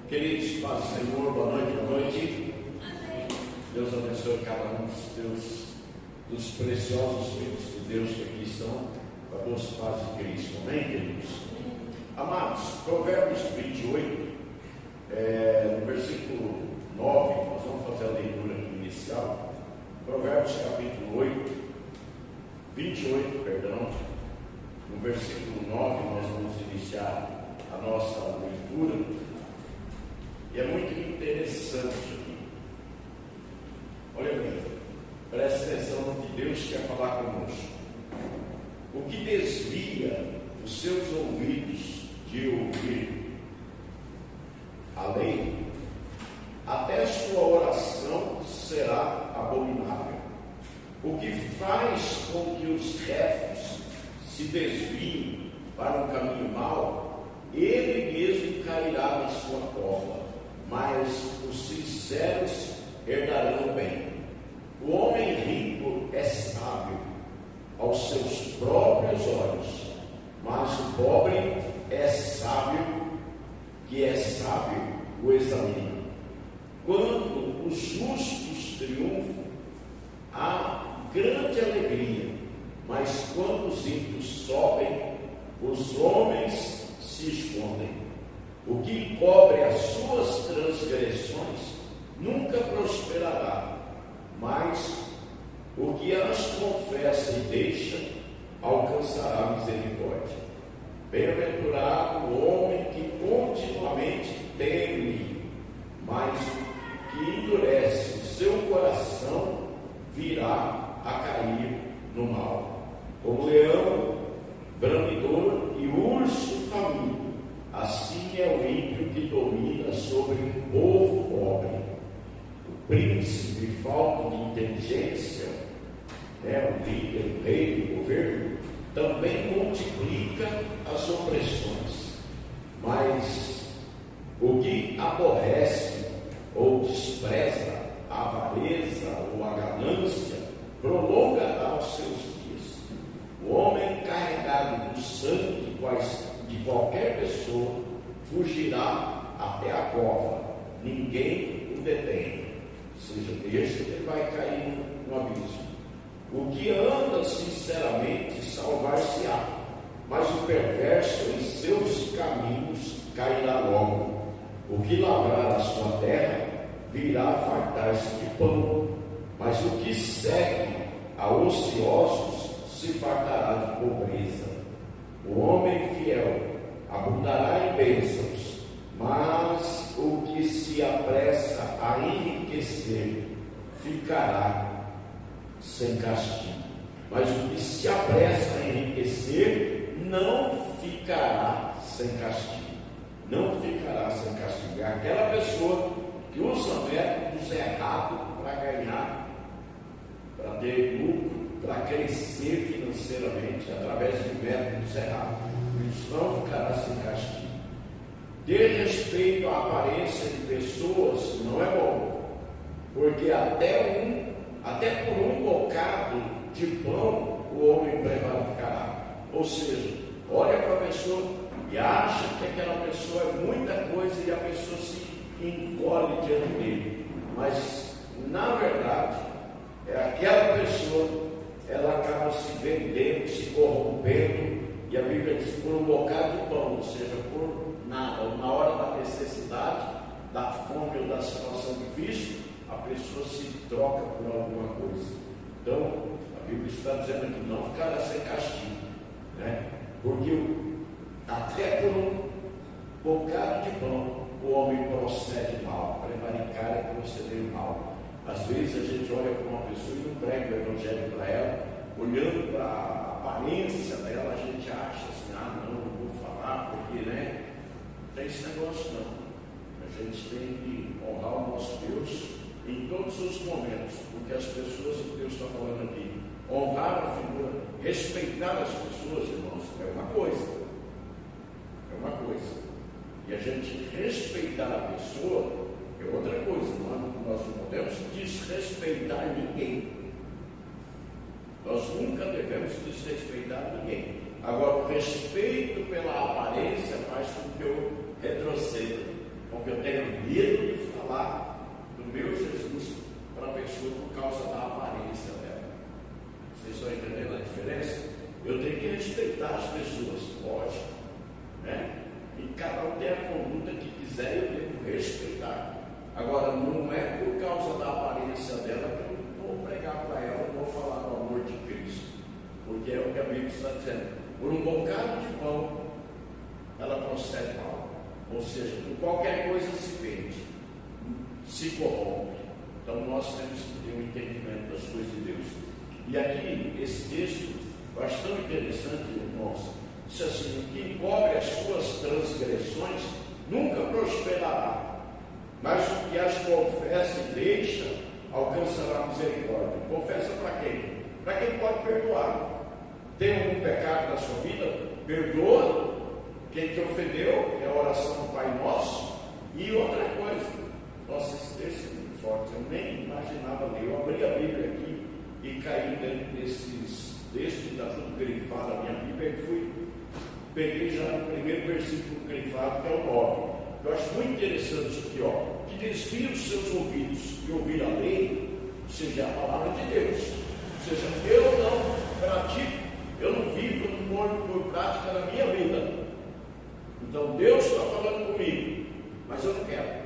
Queridos, paz do Senhor, boa noite, boa noite. Deus abençoe cada um dos preciosos filhos de Deus que aqui estão, com a doce paz de Cristo. Amém, queridos? Amados, Provérbios 28, no versículo 9, nós vamos fazer a leitura inicial. Provérbios capítulo 28, no versículo 9, nós vamos iniciar a nossa leitura. E é muito interessante aqui. Olha bem, preste atenção no que Deus quer falar conosco. O que desvia os seus ouvidos de ouvir a lei, até sua oração será abominável. O que faz com que os retos se desviem para um caminho mau, ele mesmo cairá na sua cova, mas os sinceros herdarão o bem. O homem rico é sábio aos seus próprios olhos, mas o pobre é sábio, que é sábio o examina. Quando os justos triunfam, há grande alegria, mas quando os ímpios sobem, os homens se escondem. O que cobre as suas transgressões nunca prosperará, mas o que as confessa e deixa alcançará a misericórdia. Bem-aventurado o homem que continuamente teme, mas que endurece o seu coração virá a cair no mal. Como leão bramidor e urso faminto, assim é o ímpio que domina sobre o povo pobre. O príncipe falto de inteligência, o líder, o rei, o governo, também multiplica as opressões. Mas o que aborrece ou despreza a avareza ou a ganância, prolongará os seus dias. O homem carregado do sangue de qualquer pessoa fugirá até a cova, ninguém o detém. Ou seja, deixa que ele vai cair no abismo. O que anda sinceramente salvar-se-á, mas o perverso em seus caminhos cairá logo. O que lavrar a sua terra virá fartar-se de pão, mas o que segue a ociosos se fartará de pobreza. O homem fiel abundará em bênçãos, mas o que se apressa a enriquecer ficará sem castigo. Mas o que se apressa a enriquecer não ficará sem castigo. Não ficará sem castigo. É aquela pessoa que usa métodos errados para ganhar, para ter lucro, para crescer financeiramente através de métodos errados. Isso não ficará sem castigo. Ter respeito à aparência de pessoas não é bom, porque até por um bocado de pão o homem prevaricará. Ou seja, olha para a pessoa e acha que aquela pessoa é muita coisa e a pessoa se encolhe diante dele, mas na verdade aquela pessoa, ela acaba se vendendo, se corrompendo, e a Bíblia diz por um bocado de pão, ou seja, por nada. Na hora da necessidade, da fome ou da situação difícil, a pessoa se troca por alguma coisa. Então, a Bíblia está dizendo aqui, não ficará sem castigo, porque até por um bocado de pão, o homem procede mal. Prevaricar é proceder mal. Às vezes a gente olha para uma pessoa e não prega o evangelho para ela, olhando para a aparência dela, a gente acha assim, não vou falar, porque não tem esse negócio não. A gente tem que honrar o nosso Deus em todos os momentos, porque as pessoas, o que Deus está falando aqui, honrar a figura, respeitar as pessoas, irmãos, é uma coisa. E a gente respeitar a pessoa é outra coisa. Nós não podemos desrespeitar ninguém. Nós nunca devemos desrespeitar ninguém. Agora, o respeito pela aparência faz com que eu retroceda, com que eu tenha respeitar as pessoas, lógico, né? E cada um tem a conduta que quiser, eu devo respeitar. Agora, não é por causa da aparência dela que eu vou pregar para ela, vou falar do amor de Cristo, porque é o que a Bíblia está dizendo. Por um bocado de pão, ela procede mal. Ou seja, por qualquer coisa se vende, se corrompe. Então nós temos que ter um entendimento das coisas de Deus. E aqui, esse texto, bastante interessante, irmãos, diz assim: o que encobre as suas transgressões nunca prosperará, mas o que as confessa e deixa alcançará misericórdia. Confessa para quem? Para quem pode perdoar. Tem algum pecado na sua vida? Perdoa. Quem te ofendeu é a oração do Pai Nosso. E outra coisa, nossa, esse texto é muito forte, eu nem imaginava ler. Eu abri a Bíblia aqui e caí dentro desses textos, está tudo grifado na minha Bíblia, e peguei já o primeiro versículo grifado, que é o 9. Eu acho muito interessante isso aqui, ó. Que desvie os seus ouvidos e ouvir a lei, seja a palavra de Deus. Ou seja, eu não pratico, eu não vivo, eu não morro por prática na minha vida. Então Deus está falando comigo, mas eu não quero.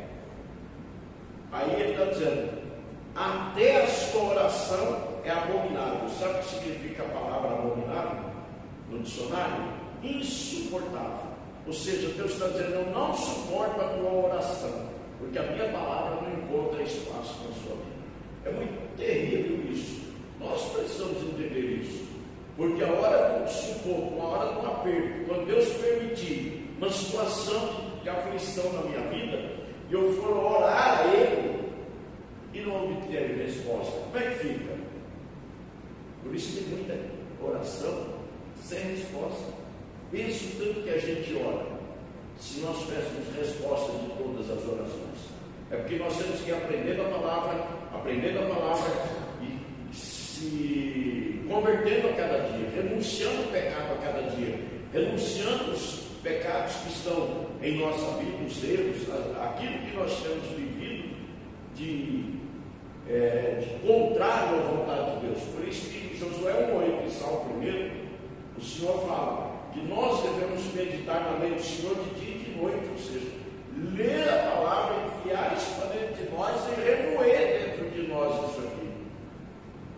Aí ele está dizendo: até a sua oração é abominável. Sabe o que significa a palavra abominável no dicionário? Insuportável. Ou seja, Deus está dizendo: eu não suporto a tua oração, porque a minha palavra não encontra espaço na sua vida. É muito terrível isso. Nós precisamos entender isso, porque a hora do sufoco, a hora do aperto, quando Deus permitir uma situação de aflição na minha vida, e eu for orar a Ele e não obter resposta, como é que fica? Por isso tem muita oração sem resposta. Pensa o tanto que a gente ora, se nós tivéssemos resposta de todas as orações. É porque nós temos que aprender a palavra e se convertendo a cada dia, renunciando ao pecado a cada dia, renunciando os pecados que estão em nossa vida, os erros, aquilo que nós temos vivido de contrário à vontade de Deus. Por isso que em Josué 1:8, em Salmo 1, o Senhor fala que nós devemos meditar na lei do Senhor de dia e de noite, ou seja, ler a palavra, enfiar isso para dentro de nós e remoer dentro de nós isso aqui.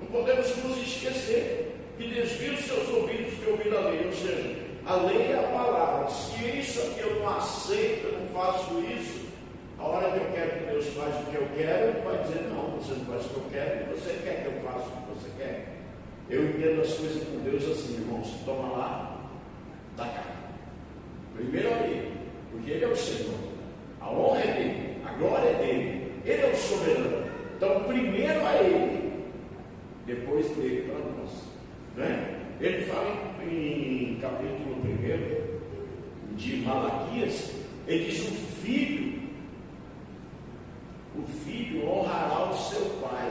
Não podemos nos esquecer que desvia os seus ouvidos de ouvir a lei, ou seja, a lei é a palavra. Se isso aqui eu não aceito, eu não faço isso, a hora que eu quero que Deus faça o que eu quero, Ele vai dizer: não, você não faz o que eu quero, e você quer que eu faça o que você quer. Eu entendo as coisas com Deus assim, irmãos: toma lá, dá cá. Primeiro a Ele, porque Ele é o Senhor, a honra é dele, a glória é dele, Ele é o soberano. Então, primeiro a Ele, depois dele para nós, né? Ele fala em capítulo 1 de Malaquias, ele diz: o filho honrará o seu pai.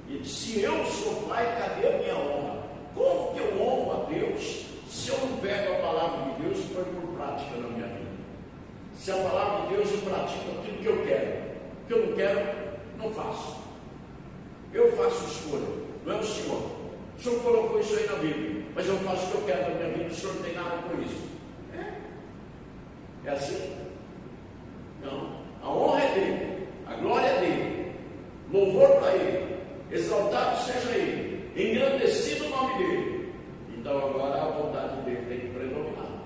Ele diz: se eu sou pai, cadê a minha honra? Como que eu honro a Deus se eu não pego a palavra de Deus e põe por prática na minha vida? Se a palavra de Deus eu pratico aquilo que eu quero, o que eu não quero, não faço. Eu faço escolha, não é o Senhor. O Senhor colocou isso aí na Bíblia, mas eu faço o que eu quero na minha vida, o Senhor não tem nada com isso. É assim? Não. A honra é dele, a glória é dele, louvor para ele, exaltado seja ele, engrandecido o nome dele. Então agora a vontade dele tem que predominar.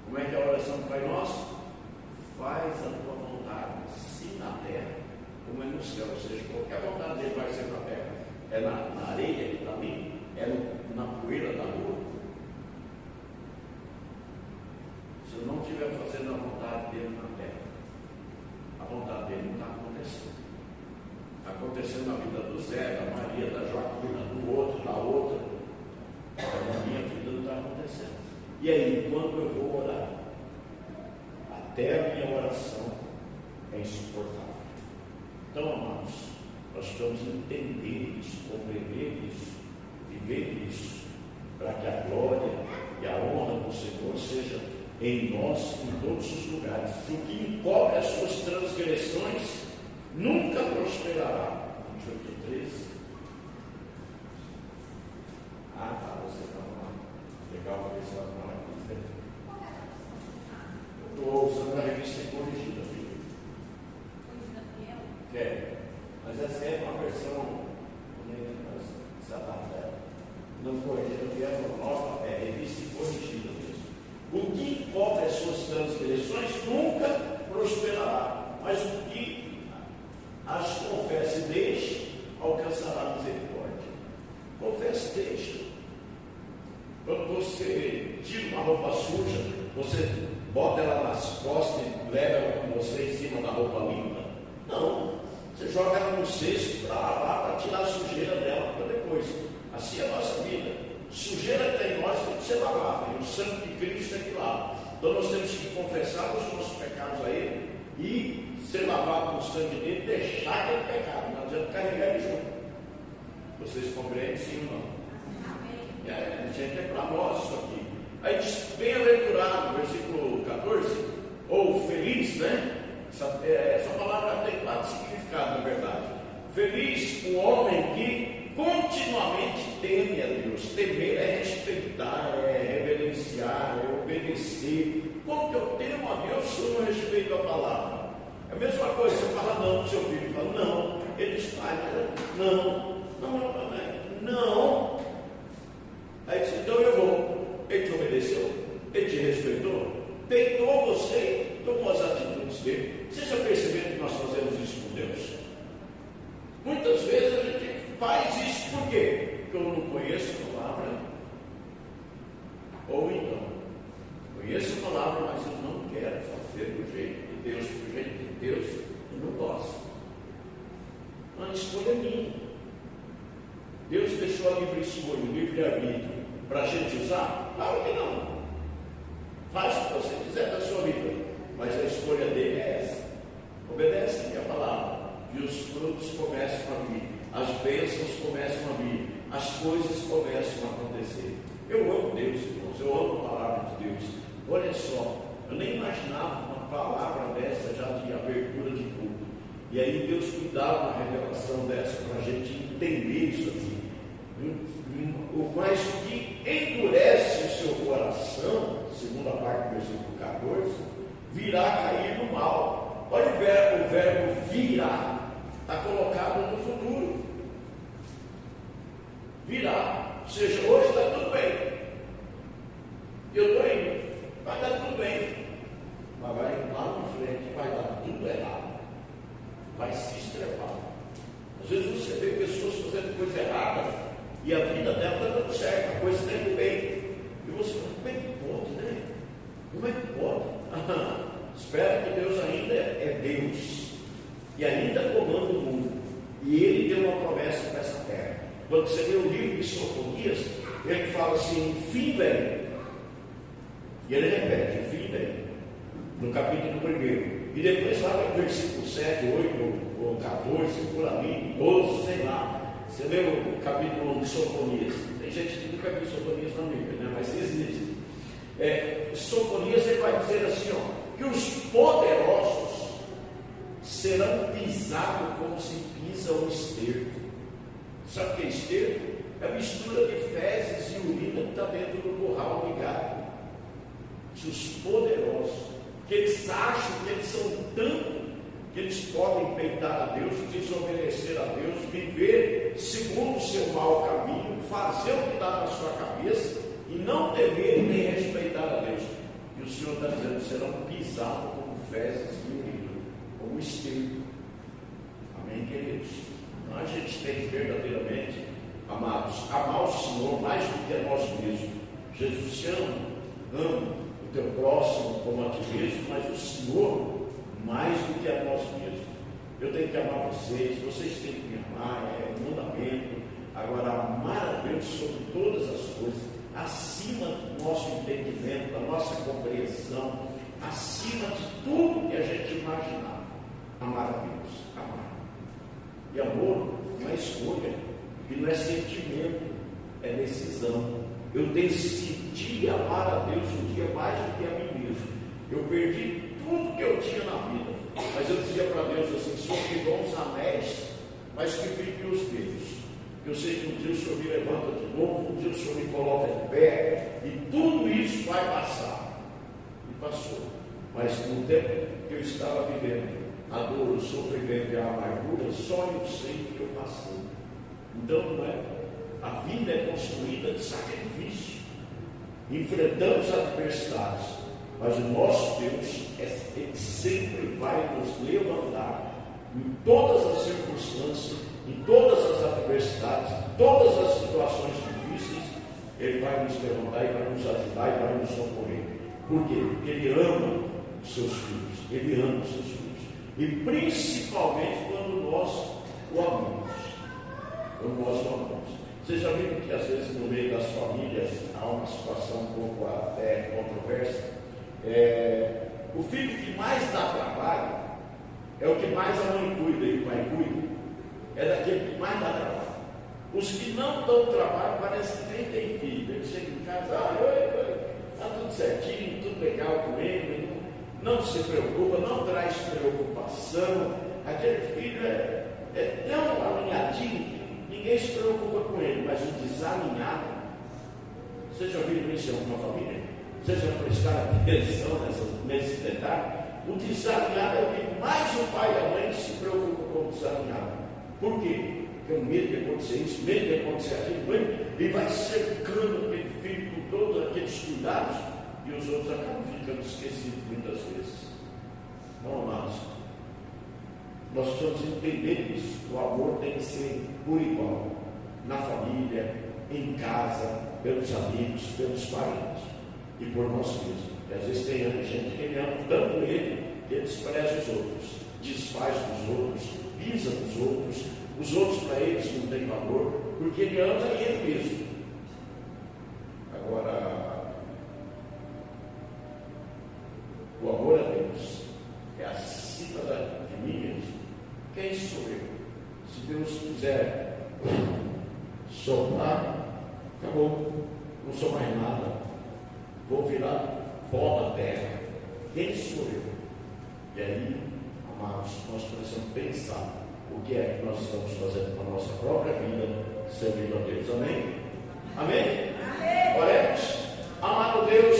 Como é que é a oração do Pai Nosso? Faz a tua vontade, sim na terra, como é no céu. Ou seja, qualquer vontade dele vai ser na terra. É na areia que está ali, é na poeira da rua. Se eu não estiver fazendo a vontade dele na terra, a vontade dele não está acontecendo. Está acontecendo na vida do Zé, da Maria, da Joaquina, do outro, da outra. Mas na minha vida não está acontecendo. E aí, quando eu vou orar, até a minha oração é insuportável. Então, amados, nós precisamos entender isso, compreender isso, viver isso, para que a glória e a honra do Senhor seja em nós, em todos os lugares. O que encobre as suas transgressões nunca prosperará. 28:13. Você está lá. pegar uma versão na aqui. Eu estou usando a revista corrigida, filho. Quer? Mas essa é uma versão se adapta. Não corrigida, fiel, nova, revista corrigida mesmo. O que encobre as suas transgressões nunca prosperará, mas o que as confessa e deixa, alcançará misericórdia. Confessa e deixa. Quando você tira uma roupa suja, você bota ela nas costas e leva ela com você em cima da roupa limpa? Não. Você joga ela no cesto para lavar, para tirar a sujeira dela para depois. Assim é a nossa vida. Sujeira que tem em nós tem que ser lavada. E o sangue de Cristo é que lava. Então nós temos que confessar os nossos pecados a Ele e ser lavado com o sangue dele e deixar aquele pecado. Não adianta carregar ele junto. Vocês compreendem sim ou não? Gente, é para nós isso aqui. Aí diz, bem-aventurado, versículo 14, ou feliz, né? Essa palavra tem 4 significados, na verdade. Feliz o homem que continuamente teme a Deus. Temer é respeitar, é reverenciar, é obedecer. Como que eu temo a Deus se eu não respeito a palavra? É a mesma coisa, você fala não para o seu filho, fala não, ele diz, pai, não. Aí diz, então eu vou. Ele te obedeceu? Ele te respeitou? Peitou você? Tomou as atitudes dele? Vocês já perceberam que nós fazemos isso com Deus? Muitas vezes a gente faz isso por quê? Porque eu não conheço a palavra. Ou então, conheço a palavra, mas eu não quero fazer do jeito de Deus, do jeito de Deus, eu não gosto. Uma escolha minha. Deus deixou a livre escolha, o livre-arbítrio, para a gente usar? Claro que não. Faz o que você quiser da sua vida, mas a escolha dele é essa. Obedece a palavra, e os frutos começam a vir, as bênçãos começam a vir, as coisas começam a acontecer. Eu amo Deus, irmãos, eu amo a palavra de Deus. Olha só, eu nem imaginava uma palavra dessa já de abertura de culto. E aí Deus cuidava uma revelação dessa para a gente entender isso aqui. Mas o que endurece o seu coração, segunda parte do versículo 14, virá cair no mal. Olha o verbo virá, está colocado no futuro. Virá, ou seja, hoje está tudo bem. Eu estou indo, vai dar tudo bem. Mas vai lá na frente, vai dar tudo errado. Vai se estrepar. Às vezes você vê pessoas fazendo coisa errada e a vida dela está dando certo, a coisa está indo bem. E você fala, como é que pode, né? Como é que pode? Espera que Deus ainda é Deus e ainda comanda o mundo. E Ele deu uma promessa para essa terra. Quando você lê o livro de Sofonias, ele fala assim, enfim vem. E ele repete, enfim vem. No capítulo 1. E depois lá no versículo 7, 8 ou 14, por ali, 12, sei lá. Você lê o capítulo 1 de Sofonias. Tem gente que nunca viu Sofonias na Bíblia, né? Mas existe. Sofonias ele vai dizer assim, que os poderosos serão pisados como se pisa um esterco. Sabe o que é esterco? É a mistura de fezes e urina que está dentro do curral de gado. Os poderosos, que eles acham que eles são tanto que eles podem peitar a Deus, desobedecer a Deus, viver segundo o seu mau caminho, fazer o que está na sua cabeça e não temer nem respeitar a Deus. E o Senhor está dizendo, serão pisados como fezes e urina, como esterco. Amém, queridos? Então a gente tem que verdadeiramente, amados, amar o Senhor mais do que a nós mesmos. Jesus te ama o teu próximo como a ti mesmo, mas o Senhor mais do que a nós mesmos. Eu tenho que amar vocês têm que me amar, é um mandamento. Agora, amar a Deus sobre todas as coisas, acima do nosso entendimento, da nossa compreensão, acima de tudo que a gente imaginar. Amar a Deus, amar. E amor não é escolha, e não é sentimento, é decisão. Eu decidi amar a Deus um dia mais do que a mim mesmo. Eu perdi tudo que eu tinha na vida, mas eu dizia para Deus assim, Senhor, que dou uns anéis, mas que fiquem os dedos. Eu sei que um dia o Senhor me levanta de novo, um dia o Senhor me coloca de pé, E tudo isso vai passar. E passou. Mas no tempo que eu estava vivendo, a dor, o sofrimento e a amargura, só eu sei que eu passei. Então, não é? A vida é construída de sacrifício. Enfrentamos adversidades, mas o nosso Deus, Ele sempre vai nos levantar em todas as circunstâncias, em todas as adversidades, em todas as situações difíceis. Ele vai nos levantar e vai nos ajudar e vai nos socorrer. Por quê? Porque Ele ama os seus filhos. Ele ama os seus filhos. E principalmente quando nós o amamos. Quando nós o amamos. Vocês já viram que às vezes no meio das famílias há uma situação um pouco até controversa. O filho que mais dá trabalho é o que mais a mãe cuida e o pai cuida. É daquele que mais dá trabalho. Os que não dão trabalho parece que nem tem filho. Ele chega em casa, está tudo certinho, tudo legal com ele, não se preocupa, não traz preocupação. Aquele filho é tão alinhadinho que ninguém se preocupa com ele, mas o desalinhado, vocês já viram isso em alguma família? Vocês já prestaram atenção nesse detalhe? O desalinhado é o que mais o pai e a mãe se preocupam com o desalinhado. Por quê? Porque o medo de acontecer isso, medo de acontecer aquilo, ele vai cercando aquele filho com todos aqueles cuidados e os outros acabam ficando esquecidos muitas vezes. Não, amados, nós precisamos entender isso. O amor tem que ser por igual, na família, em casa, pelos amigos, pelos parentes e por nós mesmos. E às vezes tem gente que ama tanto ele que ele despreza os outros, desfaz dos outros, pisa nos outros. Os outros para eles não têm valor, porque ele ama ele mesmo. Agora, o amor a Deus é acima de mim mesmo. Quem sou eu? Se Deus quiser soprar, acabou, não sou mais nada, vou virar pó da terra. Quem sou eu? E aí, amados, nós precisamos pensar o que é que nós estamos fazendo com a nossa própria vida, servindo a Deus. Amém? Amém? Amém. Oremos. Amado Deus.